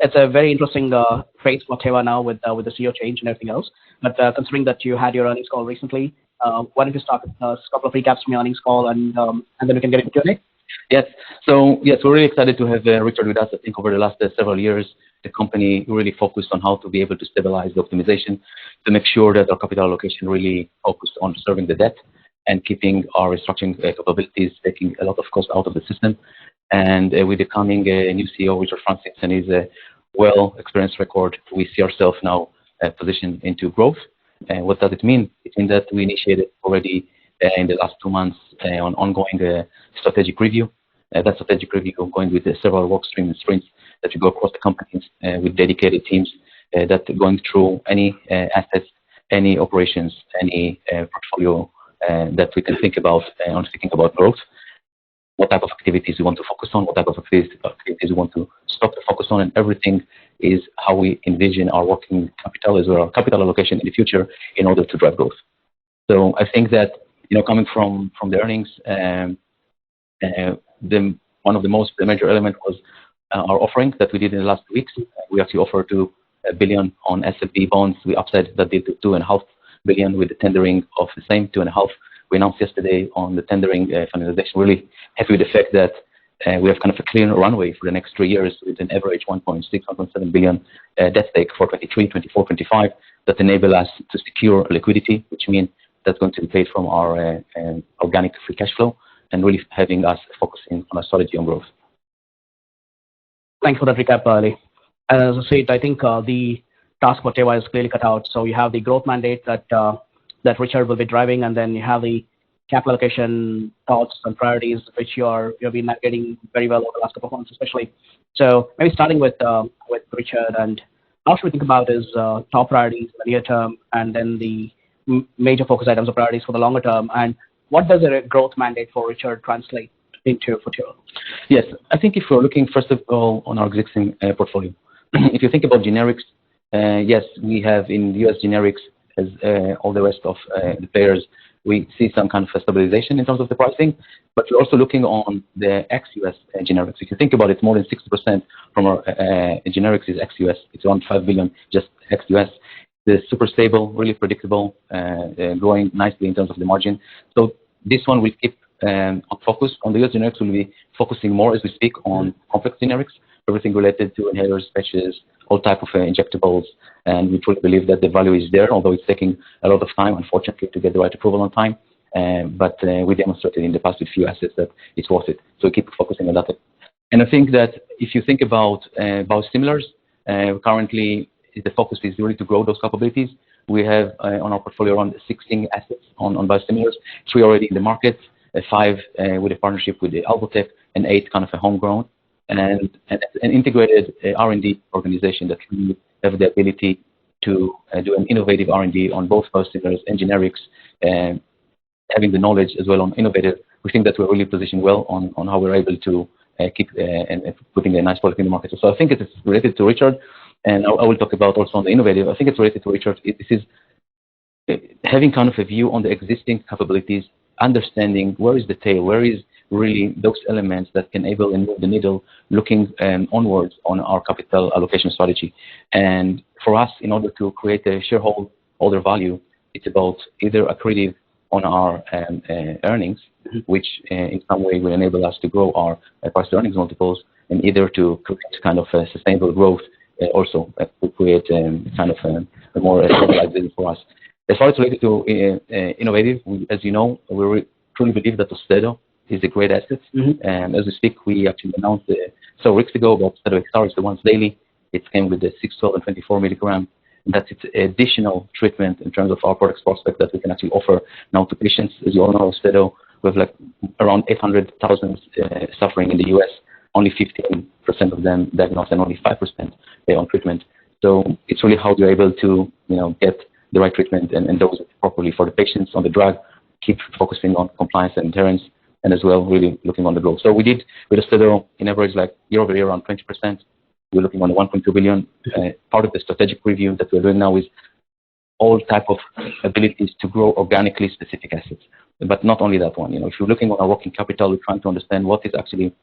it's a very interesting phase for Teva now with the CEO change and everything else. But considering that you had your earnings call recently, why don't you start with a couple of recaps from your earnings call, and then we can get into Q&A. Yes. So yes, we're really excited to have Richard with us. I think over the last several years, the company really focused on how to be able to stabilize the optimization, to make sure that our capital allocation really focused on serving the debt and keeping our restructuring capabilities, taking a lot of cost out of the system. And with the coming new CEO, Richard Francis, and his well-experienced record, we see ourselves now positioned into growth. And what does it mean? It means that we initiated already in the last 2 months on ongoing strategic review. That strategic review going with several work streams and sprints that we go across the companies with dedicated teams that are going through any assets, any operations, any portfolio that we can think about on thinking about growth. What type of activities we want to focus on, what type of activities we want to stop to focus on, and everything is how we envision our working capital as well, our capital allocation in the future in order to drive growth. So I think that, coming from the earnings, one of the major element was our offering that we did in the last weeks. We actually offered $2 billion on SLB bonds. We upside that deal to $2.5 billion with the tendering of the same 2.5. We announced yesterday on the tendering finalization. Really happy with the fact that we have kind of a clear runway for the next 3 years with an average 1.6, 1.7 billion debt stake for 23, 24, 25 that enable us to secure liquidity, which means that's going to be paid from our organic free cash flow and really having us focusing on a strategy on growth. Thanks for that recap, Ali. As I said, I think the task for Teva is clearly cut out. So you have the growth mandate that Richard will be driving, and then you have the capital allocation thoughts and priorities, which you've been navigating very well over the last couple of months, especially. So maybe starting with Richard, and how should we think about his top priorities in the near term, and then the major focus items or priorities for the longer term, and what does a growth mandate for Richard translate into for Teva? Yes, I think if we're looking first of all on our existing portfolio, if you think about generics, yes, we have in the US generics, as all the rest of the players, we see some kind of stabilization in terms of the pricing, but we're also looking on the ex-US generics. If you think about it, more than 60% from our generics is ex-US. It's around $5 billion just ex-US. They're super stable, really predictable, growing nicely in terms of the margin. So this one we keep on focus. On the US generics, we'll be focusing more as we speak on complex generics, everything related to inhalers, patches, all type of injectables, and we truly believe that the value is there, although it's taking a lot of time, unfortunately, to get the right approval on time. But we demonstrated in the past with few assets that it's worth it. So we keep focusing on that. And I think that if you think about biosimilars, currently the focus is really to grow those capabilities. We have on our portfolio around 16 assets on biosimilars, 3 already in the market, 5 with a partnership with the Alvotech, and 8 kind of a homegrown. And an integrated R&D organization that really have the ability to do an innovative R&D on both biosimilars and generics, and having the knowledge as well on innovative. We think that we're really positioned well on how we're able to keep and putting a nice product in the market. So I think it is related to Richard, and I will talk about also on the innovative. I think it's related to Richard. This is having kind of a view on the existing capabilities, understanding where is the tail, where is really those elements that can enable and move the needle, looking onwards on our capital allocation strategy. And for us, in order to create a shareholder value, it's about either accretive on our earnings, which in some way will enable us to grow our price to earnings multiples, and either to create kind of a sustainable growth also to create kind of a more stabilized business for us. As far as related to innovative, as you know, we truly believe that Austedo is a great asset. And as we speak, we actually announced several weeks ago about Austedo XR, the once daily. It came with the 6, 12, and 24 milligram. And that's its additional treatment in terms of our products prospect that we can actually offer now to patients. As you all know, Austedo, we have like around 800,000 suffering in the US, only 15% of them diagnosed and only 5% on treatment. So it's really how you're able to, get the right treatment and dose it properly for the patients on the drug, keep focusing on compliance and adherence, and as well really looking on the growth. So we did with Austedo in average like year over year around 20%. We're looking on 1.2 billion. Part of the strategic review that we're doing now is all type of abilities to grow organically specific assets. But not only that one. If you're looking on our working capital, we're trying to understand what is actually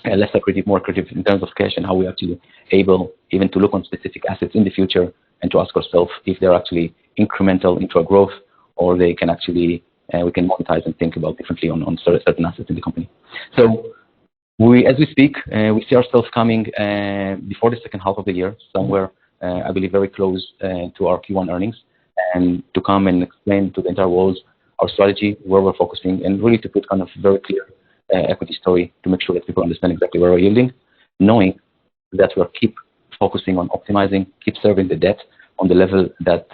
less accretive, more accretive in terms of cash, and how we're actually able even to look on specific assets in the future and to ask ourselves if they're actually incremental into our growth, or they can actually, we can monetize and think about differently on certain assets in the company. So as we speak, we see ourselves coming before the second half of the year, somewhere, I believe, very close to our Q1 earnings, and to come and explain to the entire world our strategy, where we're focusing, and really to put kind of very clear equity story to make sure that people understand exactly where we're yielding, knowing that we'll keep focusing on optimizing, keep serving the debt on the level that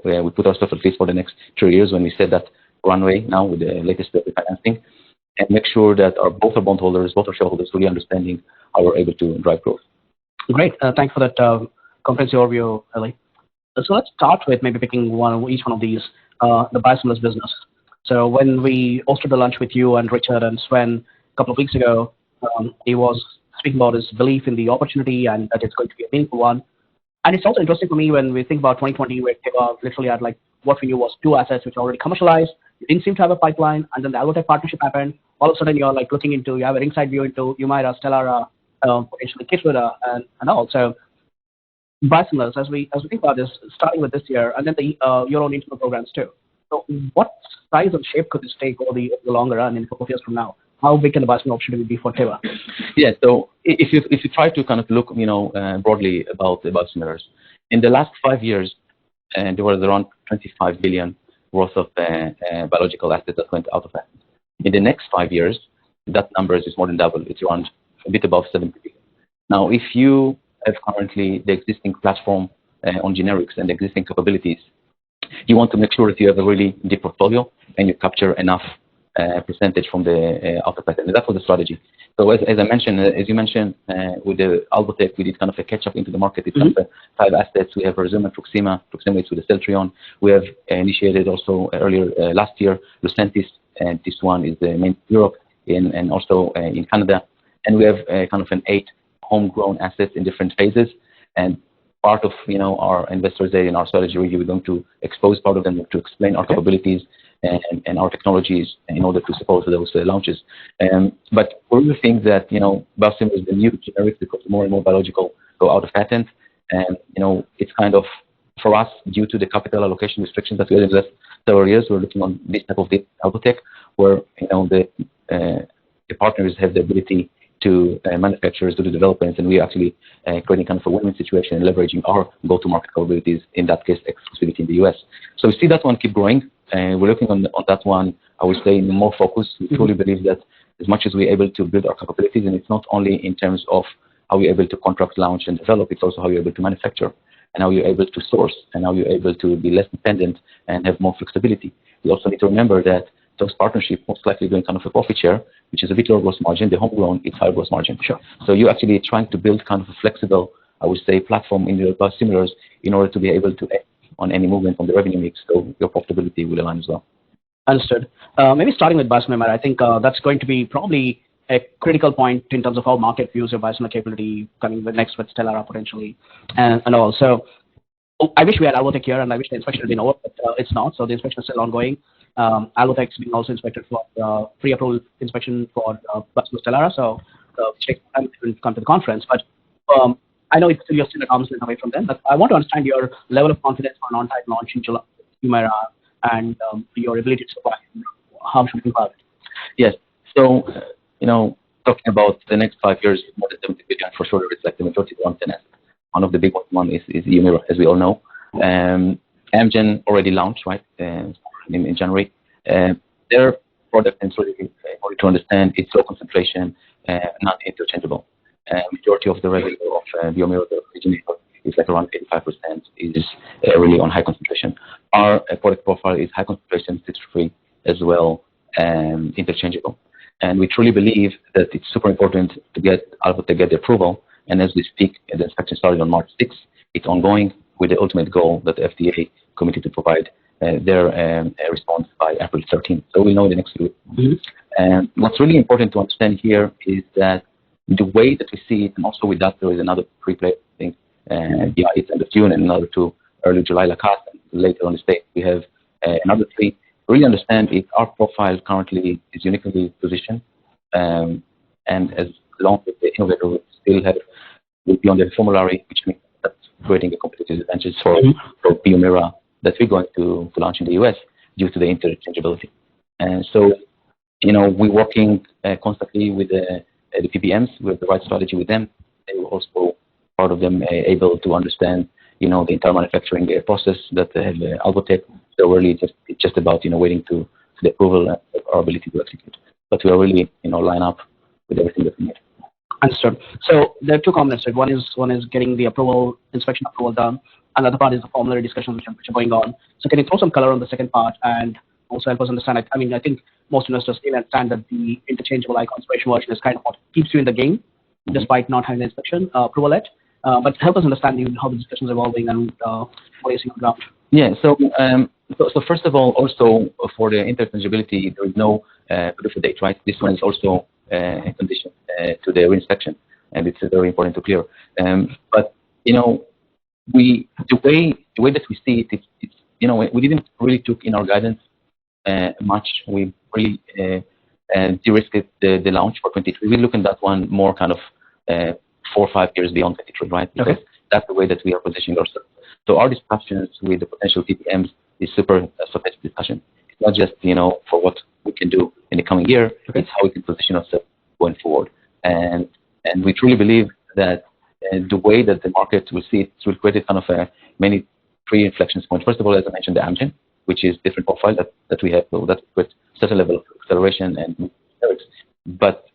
we put ourselves at least for the next 3 years when we said that runway now with the latest refinancing, and make sure that both our bondholders, both our shareholders fully understanding how we're able to drive growth. Great. Thanks for that comprehensive overview, Ali. So let's start with maybe picking each one of these, the biosimilars business. So when we hosted the lunch with you and Richard and Sven a couple of weeks ago, he was speaking about his belief in the opportunity and that it's going to be a meaningful one. And it's also interesting for me when we think about 2020, where Teva literally had like what we knew was 2 assets which are already commercialized. You didn't seem to have a pipeline, and then the Alvotech partnership happened. All of a sudden, you're like looking into, you have an inside view into Humira, Stelara, potentially Keytruda, and all. So biosimilars, as we think about this, starting with this year, and then your own internal programs too. So what size and shape could this take over the longer run in a couple of years from now? How big can the biosimilar opportunity be for Teva? Yeah, so if you try to kind of look, broadly about the biosimilars, in the last 5 years, there was around 25 billion worth of biological assets that went out of patent. In the next 5 years, that number is more than double. It's around a bit above 70 billion. Now, if you have currently the existing platform on generics and the existing capabilities, you want to make sure that you have a really deep portfolio and you capture enough percentage from the out of patent. And that was the strategy. So as I mentioned, as you mentioned, with the Alvotech, we did kind of a catch up into the market. It's kind of 5 assets. We have Rezuma, Truxima is with the Celltrion. We have initiated also earlier last year Lucentis, and this one is the main Europe and also in Canada. And we have kind of an 8 homegrown assets in different phases. And part of our investors day in our strategy review, we're going to expose part of them to explain our capabilities and our technologies in order to support those launches. But we really think that biosimilar is the new generic because more and more biological go out of patent, and it's kind of for us due to the capital allocation restrictions that we had in the last several years. We're looking on this type of Alvotech where the partners have the ability to manufacturers do the developments, and we actually creating kind of a win-win situation and leveraging our go-to-market capabilities, in that case exclusivity in the US. So we see that one keep growing, and we're looking on that one, I would say, more focus. We truly believe that as much as we're able to build our capabilities, and it's not only in terms of how we're able to contract, launch, and develop, it's also how you're able to manufacture, and how you're able to source, and how you're able to be less dependent and have more flexibility. We also need to remember that those partnerships most likely doing kind of a profit share, which is a bit lower gross margin. The homegrown, it's higher gross margin. Sure. So you're actually trying to build kind of a flexible, I would say, platform in your biosimilars in order to be able to act on any movement on the revenue mix, so your profitability will align as well. Understood. Maybe starting with biosimilar, I think that's going to be probably a critical point in terms of how market views your biosimilar capability coming next with Stelara potentially, and all. So I wish we had Alvotech here, and I wish the inspection had been over, but it's not. So the inspection is still ongoing. Alvotech's being also inspected for pre-approval inspection for biosimilar Stelara. So check time to come to the conference. But I know you're still an arm's length away from them. But I want to understand your level of confidence for an on-time launch in July, Humira, and your ability to supply. How should we think about it? Yes. So talking about the next 5 years, more than 70 billion for sure. It's like the majority of the assets. One of the big ones is Humira, as we all know. Amgen already launched, right, in January. Their product, and so to understand, it's low concentration, not interchangeable. Majority of the revenue of the Humira originator is like around 85% is really on high concentration. Our product profile is high concentration, citrate-free as well, and interchangeable. And we truly believe that it's super important to get Alvotech get the approval. And as we speak, the inspection started on March 6th. It's ongoing with the ultimate goal that the FDA committed to provide their response by April 13th. So we know the next few weeks. And what's really important to understand here is that the way that we see it, and also with that, there is another pre-play thing. It's end of June and another 2 early July, Lacoste, and later on the state, we have another 3. Really understand if our profile currently is uniquely positioned. And as launch with the innovator will be on the formulary, which means that's creating a competitive advantage for Biomira that we're going to launch in the US due to the interchangeability. And so, we're working constantly with the PBMs. We have the right strategy with them. They were also part of them able to understand, the entire manufacturing process that they have Alvotech. So really just about, waiting to the approval and our ability to execute. But we are really, line up with everything that we need. Understood. So there are two components. One is getting the inspection approval done. Another part is the formulary discussions which are going on. So can you throw some color on the second part and also help us understand? I mean, I think most investors still understand that the interchangeable concentration version is kind of what keeps you in the game, despite not having the inspection approval yet. But help us understand how the discussion is evolving and what is on the ground. Yeah. So first of all, also for the interchangeability, there is no PDUFA date, right? This one is also a condition to the reinspection, and it's very important to clear. But the way that we see it, it's we didn't really took in our guidance much. We really de-risked the launch for 23. We look at that one more kind of 4 or 5 years beyond 23, right? Because that's the way that we are positioning ourselves. So our discussions with the potential PPMs is super strategic discussion. It's not just for what we can do in the coming year. It's how we can position ourselves going forward. And we truly believe that the way that the market will see it will create kind of many pre-inflection points. First of all, as I mentioned, the Amgen, which is different profile that we have, so that with certain level of acceleration and generics. But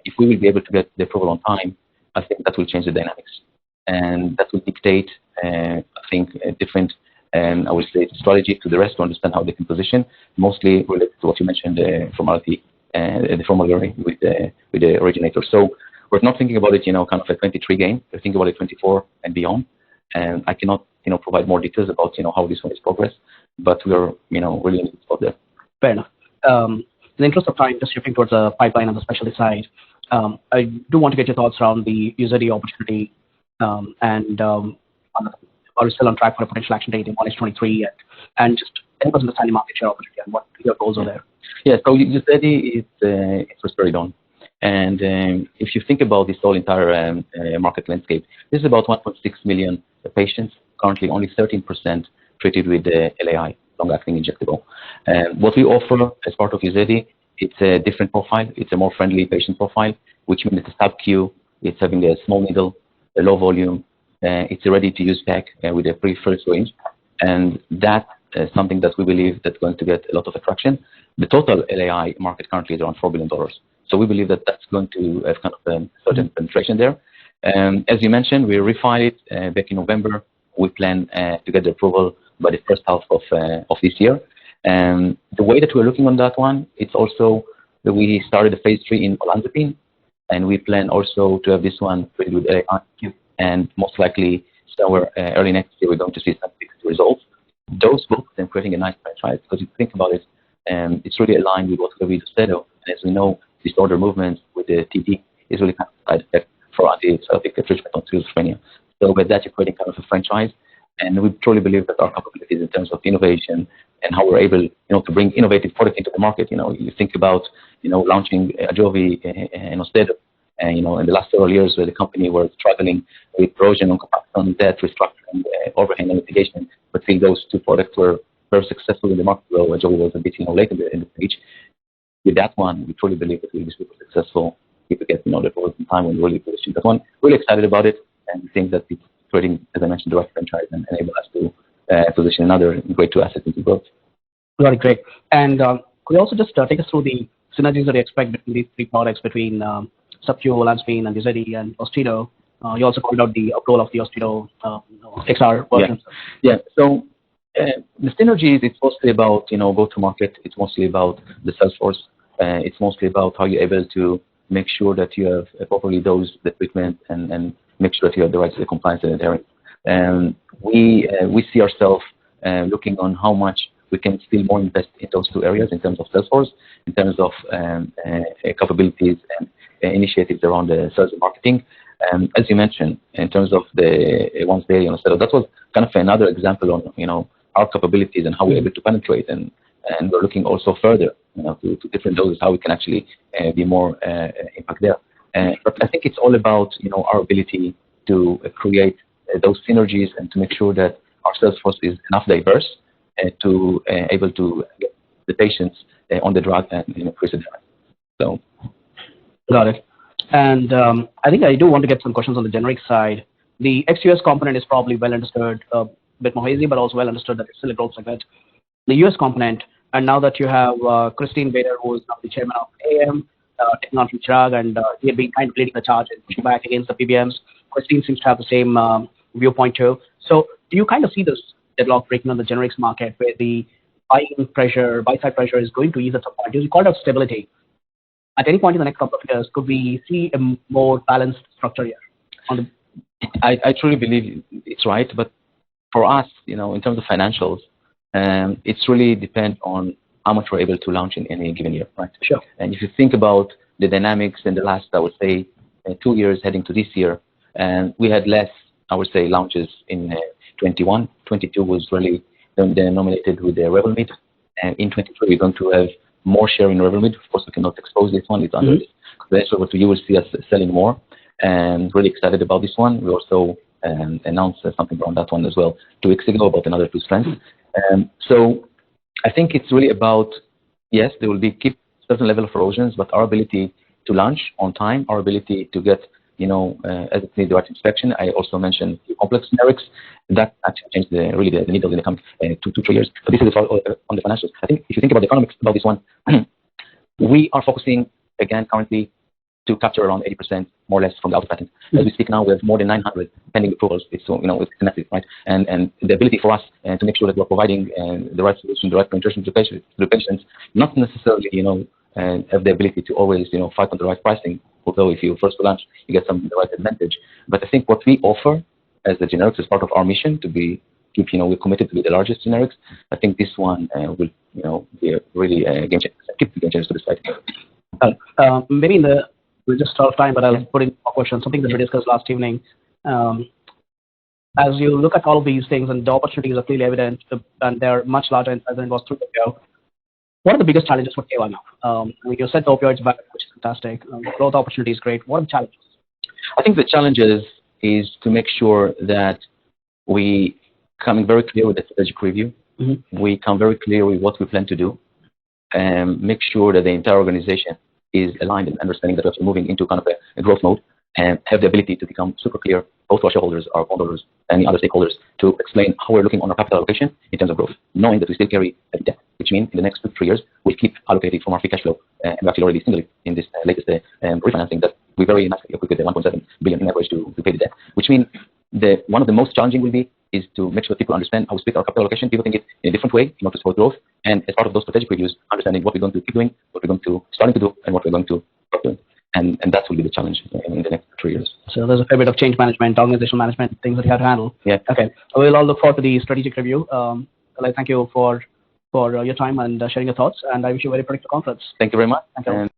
if we will be able to get the approval on time, I think that will change the dynamics, and that will dictate, I think, a different, I would say, strategy to the rest to understand how they can position, mostly related to what you mentioned, formality and the formulary with the originator. So we're not thinking about it, kind of a 23 game. We're thinking about it 24 and beyond. And I cannot, provide more details about, how this one is progressed, but we are, really in the spot there. Fair enough. In the interest of time, just shifting towards the pipeline on the specialty side, I do want to get your thoughts around the UZEDY opportunity, and are we still on track for a potential action date in 1H23, and just help us understand the market share opportunity and what your goals are there. Yeah, so UZEDY it's risperidone. And if you think about this whole entire market landscape, this is about 1.6 million patients, currently only 13% treated with LAI, long-acting injectable. What we offer as part of UZEDY, it's a different profile. It's a more friendly patient profile, which means it's a sub-Q. It's having a small needle, a low volume. It's a ready-to-use pack with a pre-filled syringe. And that is something that we believe that's going to get a lot of attraction. The total LAI market currently is around $4 billion. So we believe that that's going to have kind of a certain penetration there. As you mentioned, we refiled it back in November. We plan to get the approval by the first half of this year. And the way that we're looking on that one, it's also that we started a phase 3 in olanzapine, and we plan also to have this one treated with LAI, and most likely somewhere early next year we're going to see some fixed results. Those books and creating a nice franchise, because if you think about it, it's really aligned with what we just said. And as we know, disorder movements with the TD is really kind of side effect for antipsychotic treatment on schizophrenia. So with that, you're creating kind of a franchise. And we truly believe that our capabilities in terms of innovation and how we're able, to bring innovative product into the market. You think about, launching Ajovy and Austedo, and, in the last several years where the company was struggling with erosion on debt, restructuring, overhang and litigation, but I think those two products were very successful in the market, though Ajovy was a bit, late in the stage. With that one, we truly believe that we'll be super successful if we get, the approval in time when we're really positioned that one. Really excited about it, and we think that it's creating, as I mentioned, the right franchise and enable us to position another great two assets into growth. Very great. And could you also just take us through the synergies that you expect between these three products, between sub-Q, olanzapine, and UZEDY, and Austedo? You also called out the role of the Austedo XR version. Yeah. So the synergies, it's mostly about, go-to-market. It's mostly about the sales force. It's mostly about how you're able to make sure that you have properly dosed the treatment and make sure that you have the right compliance and adherence. And we see ourselves looking on how much we can still more invest in those two areas in terms of sales force, in terms of capabilities and initiatives around the sales and marketing. As you mentioned, in terms of the once daily, so that was kind of another example on, our capabilities and how we're able to penetrate, and we're looking also further, to different doses, how we can actually be more impact there. But I think it's all about, our ability to create those synergies and to make sure that our sales force is enough diverse to able to get the patients on the drug and increase the demand. So, got it. And I think I do want to get some questions on the generic side. The ex-US component is probably well understood, a bit more hazy, but also well understood that it's still a growth segment. The US component, and now that you have Christine Bader, who is now the chairman of AM, taking on from Chirag, and he had been kind of leading the charge and pushing back against the PBMs. Christine seems to have the same viewpoint too. So do you kind of see this deadlock breaking on the generics market where the buy-side pressure is going to ease at some point? You called out stability. At any point in the next couple of years, could we see a more balanced structure here? I truly believe it's right, but for us, in terms of financials, it's really depend on how much we're able to launch in any given year, right? Sure. And if you think about the dynamics in the last, I would say, 2 years heading to this year, and we had less, I would say, launches in 21. 22 was really denominated with the Revlimid, and in 23 we're going to have more share in Revlimid. Of course, we cannot expose this one; it's under this. So you will see us selling more, and really excited about this one. We also announced something around that one as well 2 weeks ago about another 2 strengths. So I think it's really about, yes, there will be keep certain level of erosions, but our ability to launch on time, our ability to get, as it needs the right inspection. I also mentioned complex generics. That actually changed the needle in the coming 2 to 3 years. But this is on the financials. I think if you think about the economics about this one, we are focusing again currently to capture around 80% more or less from the out patent. As we speak now, we have more than 900 pending approvals. It's it's connected, right? And the ability for us to make sure that we're providing the right solution, the right penetration to the patients, not necessarily have the ability to always fight on the right pricing. Although if you first launch, you get some the right advantage. But I think what we offer as the generics is part of our mission to be we're committed to be the largest generics. I think this one will be a really game changer. Keep the game changers to this fight. Maybe we're just out of time, but I'll put in a question, something that we discussed last evening. As you look at all of these things, and the opportunities are clearly evident, and they're much larger in size than it was 3 years ago, what are the biggest challenges for Teva now? I mean, you said the opioids back, which is fantastic. Growth opportunity is great. What are the challenges? I think the challenges is to make sure that we come very clear with the strategic review. We come very clear with what we plan to do, and make sure that the entire organization is aligned and understanding that we're moving into kind of a growth mode, and have the ability to become super clear, both to our shareholders, our bondholders, and the other stakeholders, to explain how we're looking on our capital allocation in terms of growth, knowing that we still carry a debt, which means in the next 2 to 3 years, we'll keep allocating from our free cash flow, and we actually already singled it in this latest refinancing that we very nicely equipped with the 1.7 billion in average to pay the debt, which means one of the most challenging will be is to make sure that people understand how we split our capital allocation. People think it in a different way in order to support growth, and as part of those strategic reviews, understanding what we're going to keep doing, what we're going to starting to do, and what we're going to stop doing. And that will be the challenge in the next 3 years. So there's a fair bit of change management, organizational management, things that you have to handle. Yeah. Okay. We'll all look forward to the strategic review. Thank you for your time and sharing your thoughts, and I wish you a very productive conference. Thank you very much. Thank you.